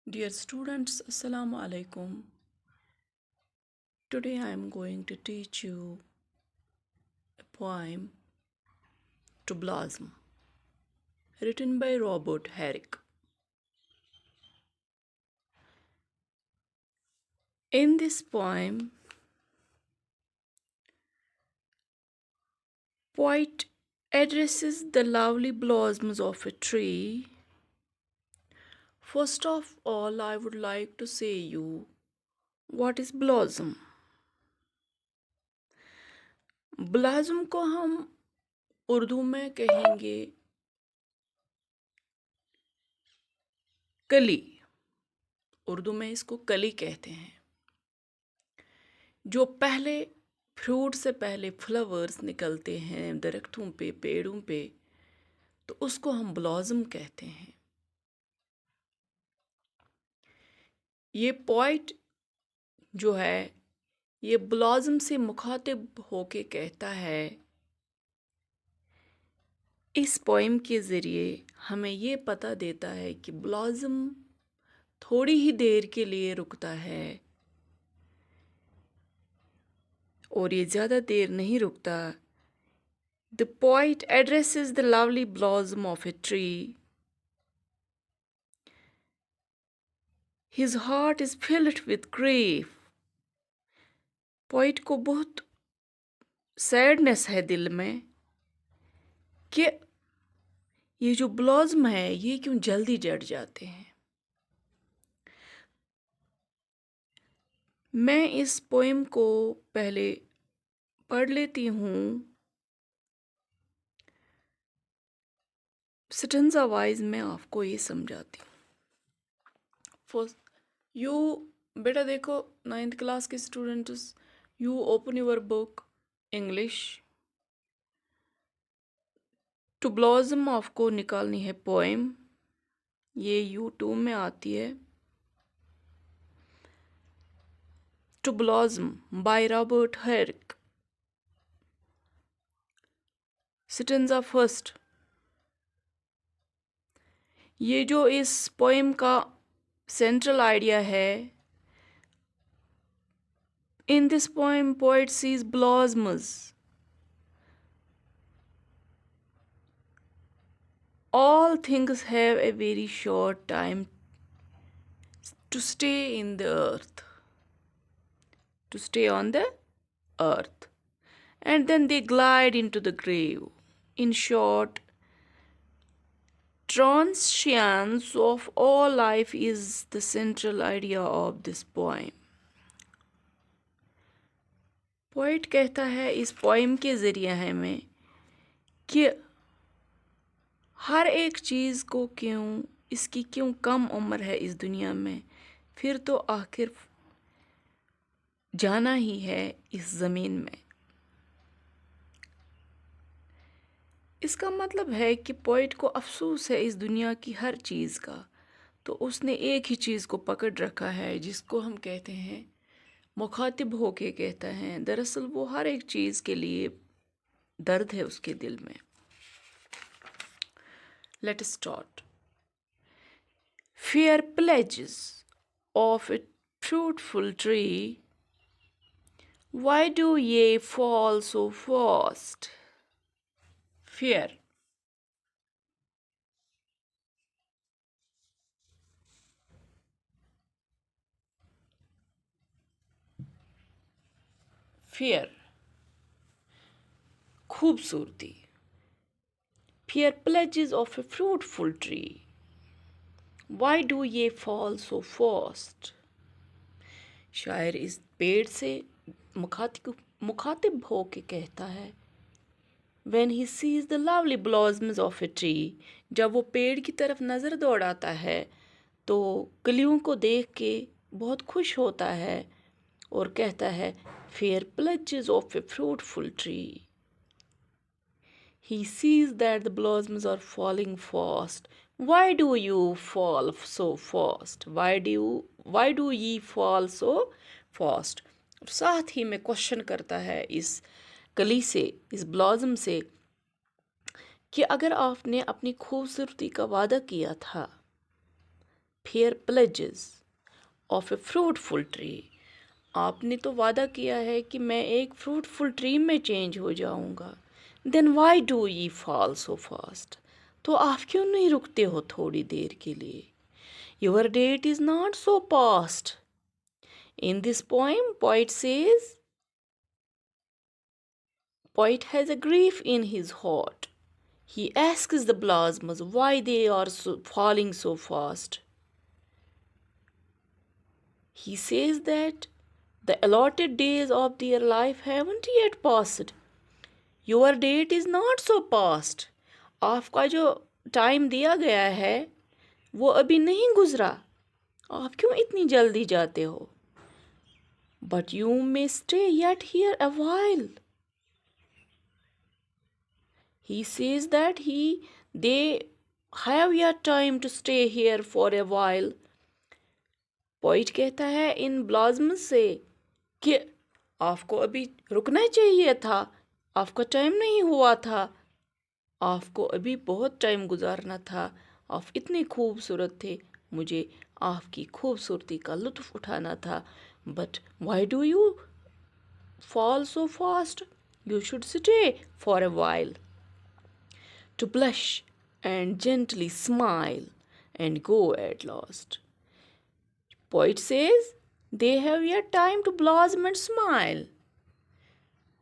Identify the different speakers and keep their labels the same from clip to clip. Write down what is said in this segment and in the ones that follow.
Speaker 1: Dear students, Assalamu alaikum. Today I am going to teach you a poem To Blossom, written by Robert Herrick. In this poem, poet addresses the lovely blossoms of a tree. First of all, I would like to say you what is blossom. ब्लाज़म को हम उर्दू में कहेंगे कली। उर्दू में इसको कली कहते हैं। जो पहले फ्रूट से पहले फ्लावर्स निकलते हैं दरख्तों पे, पेड़ों पे, तो उसको हम ब्लॉसम कहते हैं। ये पोइट जो है ये ब्लॉसम से मुखातिब होके कहता है। इस पोइम के ज़रिए हमें ये पता देता है कि ब्लॉसम थोड़ी ही देर के लिए रुकता है और ये ज़्यादा देर नहीं रुकता। The poet addresses the lovely blossom of a tree. His heart is filled with grief. Poet को बहुत सैडनेस है दिल में कि ये जो ब्लॉसम है ये क्यों जल्दी जड़ जाते हैं। मैं इस पोएम को पहले पढ़ लेती हूँ स्टेंजा वाइज मैं आपको ये समझाती हूँ। फर्स्ट यू बेटा देखो 9th क्लास के students, you open your book English. To blossom आपको निकालनी है पोएम, ये U2 में आती है। To blossom by Robert Herrick. Stanza first. ये जो इस पोएम का सेंट्रल आइडिया है, in this poem poet sees blossoms. All things have a very short time to stay in the earth, to stay on the earth, and then they glide into the grave. In short, transience of all life is the central idea of this poem. Poet कहता है इस poem के ज़रिए हमें कि हर एक चीज़ को इसकी क्यों कम उम्र है इस दुनिया में, फिर तो आखिर जाना ही है इस ज़मीन में। इसका मतलब है कि पोइट को अफसोस है इस दुनिया की हर चीज़ का, तो उसने एक ही चीज़ को पकड़ रखा है जिसको हम कहते हैं मुखातिब होके कहता है। दरअसल वो हर एक चीज़ के लिए दर्द है उसके दिल में। Let us start. Fair pledges of a fruitful tree, why do ye fall so fast? Fear. Fear. खूबसूरती। Fair pledges of a fruitful tree, why do ye fall so fast? शायर इस पेड़ से मुखातिब हो के कहता है। When he sees the lovely blossoms of a tree, जब वो पेड़ की तरफ नज़र दौड़ाता है तो कलियों को देख के बहुत खुश होता है और कहता है fair pledges of a fruitful tree. He sees that the blossoms are falling fast. Why do you fall so fast? Why do ye fall so fast? और साथ ही में क्वेश्चन करता है इस कली से, इस ब्लॉसम से, कि अगर आपने अपनी खूबसूरती का वादा किया था fair pledges of a fruitful tree. आपने तो वादा किया है कि मैं एक फ्रूटफुल ट्री में चेंज हो जाऊंगा. देन वाई डू ये फॉल सो फास्ट? तो आप क्यों नहीं रुकते हो थोड़ी देर के लिए? Your date is not so past. In this poem poet has a grief in his heart. He asks the blossoms why they are falling so fast. He says that the allotted days of their life haven't yet passed. Your date is not so past. आपका जो time दिया गया है वो अभी नहीं गुजरा. आप क्यों इतनी जल्दी जाते हो? But you may stay yet here a while. He says that they have yet time to stay here for a while. Poet कहता है इन ब्लॉसम्स से कि आपको अभी रुकना चाहिए था. आपका टाइम नहीं हुआ था. आपको अभी बहुत टाइम गुजारना था. आप इतने खूबसूरत थे. मुझे आपकी खूबसूरती का लुत्फ़ उठाना था. But why do you fall so fast? You should stay for a while. To blush and gently smile and go at last. Poet says they have yet time to blossom and smile.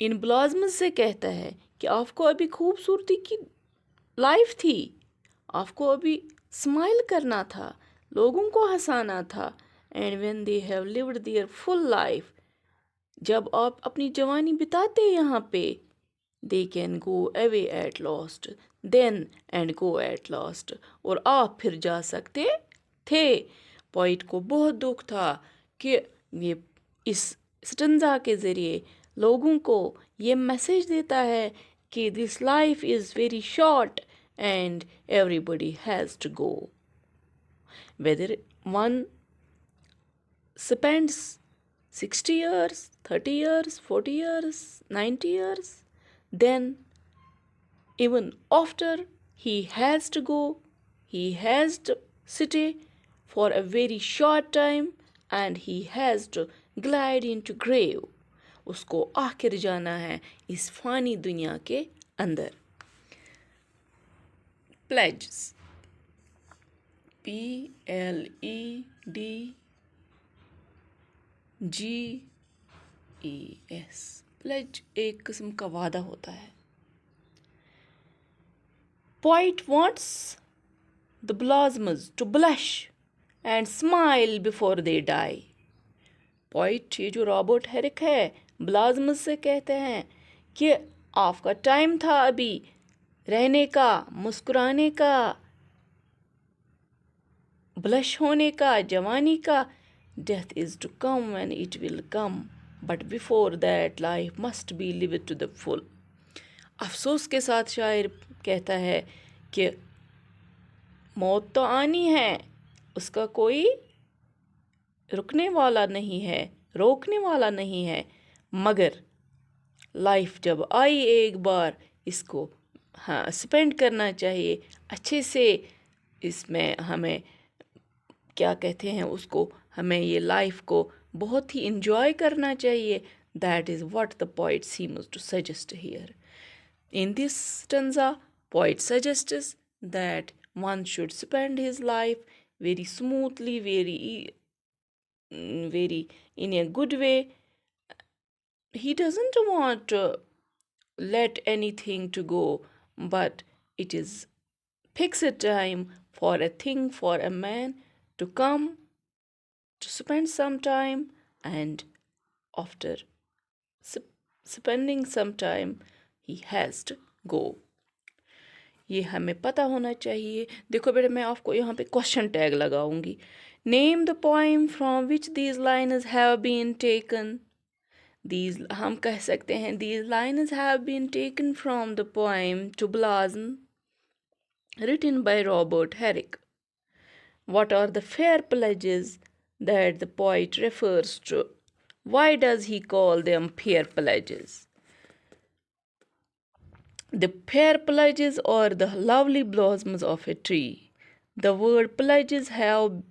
Speaker 1: In blossom से कहता है कि आपको अभी खूबसूरती की life थी. आपको अभी स्माइल करना था, लोगों को हंसाना था. And when they have lived there full life, जब आप अपनी जवानी बिताते यहाँ पे, they can go away at last. Then and go at last. और आप फिर जा सकते थे. पोइट को बहुत दुख था कि ये इस स्टंजा के ज़रिए लोगों को ये मैसेज देता है कि this life is very short and everybody has to go. Whether one spends 60 years, 30 years, 40 years, 90 years, then even after he has to go, he has to stay for a very short time and he has to glide into grave. उसको आखिर जाना है इस फानी दुनिया के अंदर. Pledges. PLEDGES. Pledge एक किस्म का वादा होता है. Poet wants the blossoms to blush and smile before they die. Poet ये जो रॉबर्ट हेरिक है ब्लॉसम्स से कहते हैं कि आपका टाइम था अभी रहने का, मुस्कुराने का, ब्लश होने का, जवानी का. Death is to come and it will come, but before that life must be lived to the full. अफसोस के साथ शायर कहता है कि मौत तो आनी है, उसका कोई रुकने वाला नहीं है, रोकने वाला नहीं है. मगर लाइफ जब आई एक बार, इसको स्पेंड करना चाहिए अच्छे से. इसमें हमें क्या कहते हैं उसको, हमें ये लाइफ को बहुत ही इंजॉय करना चाहिए. That is what the poet seems to suggest here. In this stanza, poet suggests that one should spend his life very smoothly, very in a good way. He doesn't want to let anything to go, but it is fixed time for a thing, for a man to come, to spend some time, and after spending some time, he has to go. ये हमें पता होना चाहिए. देखो बेटा, मैं आपको यहाँ पे क्वेश्चन टैग लगाऊंगी. Name the poem from which these lines have been taken. These हम कह सकते हैं these lines have been taken from the poem To Blossom written by Robert Herrick. What are the fair pledges that the poet refers to? Why does he call them fair pledges? The fair pledges are the lovely blossoms of a tree. The word pledges have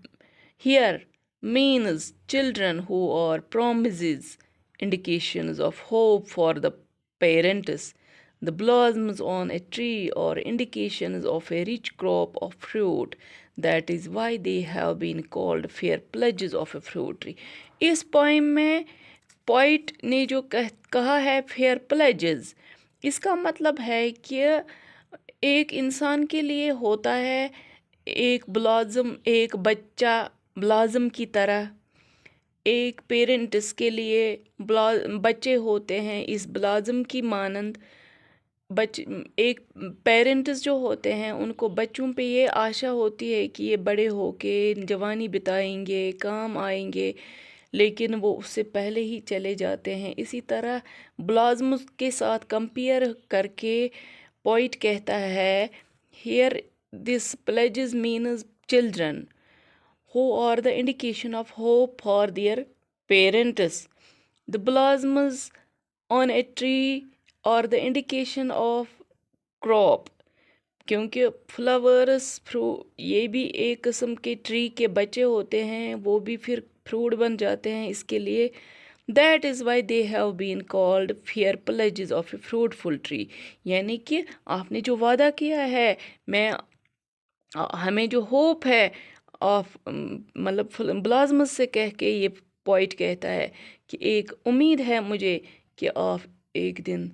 Speaker 1: Here means children who are promises, indications of hope for the parents. The blossoms on a tree are indications of a rich crop of fruit. That is why they have been called fair pledges of a fruit tree. इस poem में poet ने जो कहा है fair pledges, इसका मतलब है कि एक इंसान के लिए होता है एक ब्लॉसम, एक बच्चा ब्लॉसम की तरह, एक पेरेंट्स के लिए बच्चे होते हैं इस ब्लॉसम की मानंद। एक पेरेंट्स जो होते हैं उनको बच्चों पे ये आशा होती है कि ये बड़े होके जवानी बिताएंगे, काम आएंगे, लेकिन वो उससे पहले ही चले जाते हैं। इसी तरह ब्लॉसम्स के साथ कंपेयर करके पोइट कहता है, here this pledges means children who are the indication of hope for their parents. The blossoms on a tree are the indication of crop, क्योंकि फ्लावर्स ये भी एक किस्म के ट्री के बच्चे होते हैं, वो भी फिर फ्रूट बन जाते हैं। इसके लिए that is why they have been called fair pledges of a fruitful tree, यानी कि आपने जो वादा किया है, हमें जो होप है ऑफ मतलब ब्लाजमस से कह के ये पोइट कहता है कि एक उम्मीद है मुझे कि आप एक दिन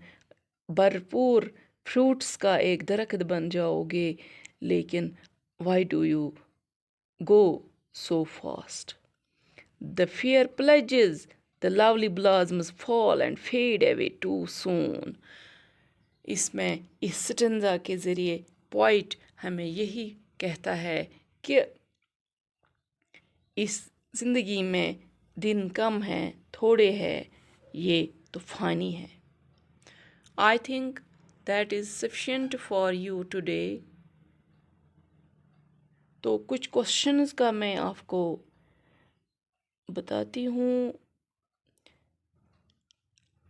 Speaker 1: भरपूर फ्रूट्स का एक दरख्त बन जाओगे, लेकिन why do you go so fast? The fair pledges the lovely blossoms fall and fade away too soon. इसमें इस स्टेंजा के ज़रिए पोइट हमें यही कहता है कि इस ज़िंदगी में दिन कम हैं, थोड़े हैं, ये तूफ़ानी है। I think that is sufficient for you today. तो कुछ क्वेश्चंस का मैं आपको बताती हूँ।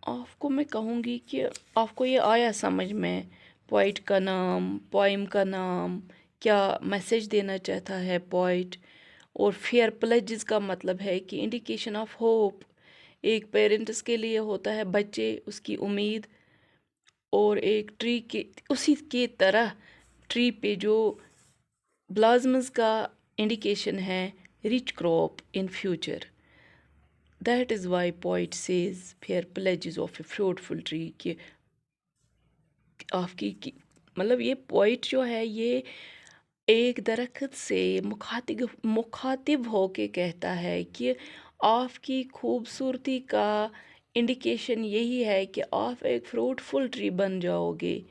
Speaker 1: आपको मैं कहूँगी कि आपको ये आया समझ में, पोइट का नाम, पोइम का नाम, क्या मैसेज देना चाहता है पोइट, और फेयर प्लेजेस का मतलब है कि इंडिकेशन ऑफ होप, एक पेरेंट्स के लिए होता है बच्चे, उसकी उम्मीद, और एक ट्री के उसी की तरह ट्री पे जो ब्लाजम्स का इंडिकेशन है rich crop in future. That is Y poet says fair pledges of a fruitful tree, कि आपकी मतलब ये पोइट जो है ये एक दरख्त से मुखातिब होके कहता है कि आपकी खूबसूरती का इंडिकेशन यही है कि आप एक फ्रूटफुल ट्री बन जाओगे,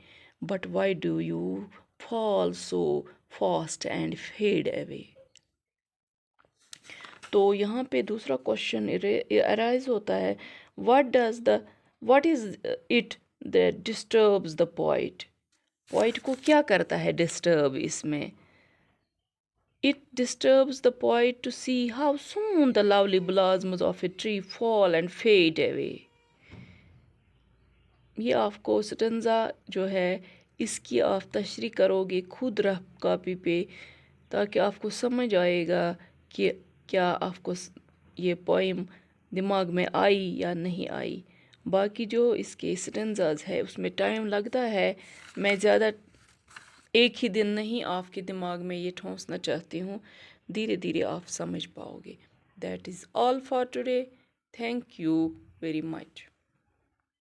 Speaker 1: but why do you fall so fast and fade away? तो यहाँ पे दूसरा क्वेश्चन अराइज होता है, what is it that disturbs the poet? Poet को क्या करता है डिस्टर्ब इसमें? It disturbs the poet to see how soon the lovely blossoms of a tree fall and fade away. ये आपको स्टेंजा जो है इसकी आप तशरीह करोगे खुद रफ कॉपी पे, ताकि आपको समझ आएगा कि क्या आपको ये पोइम दिमाग में आई या नहीं आई। बाकी जो इसके स्टेंजाज है उसमें टाइम लगता है, मैं ज़्यादा एक ही दिन नहीं आपके दिमाग में ये ठोंसना चाहती हूँ, धीरे धीरे आप समझ पाओगे। That is all for today. Thank you very much.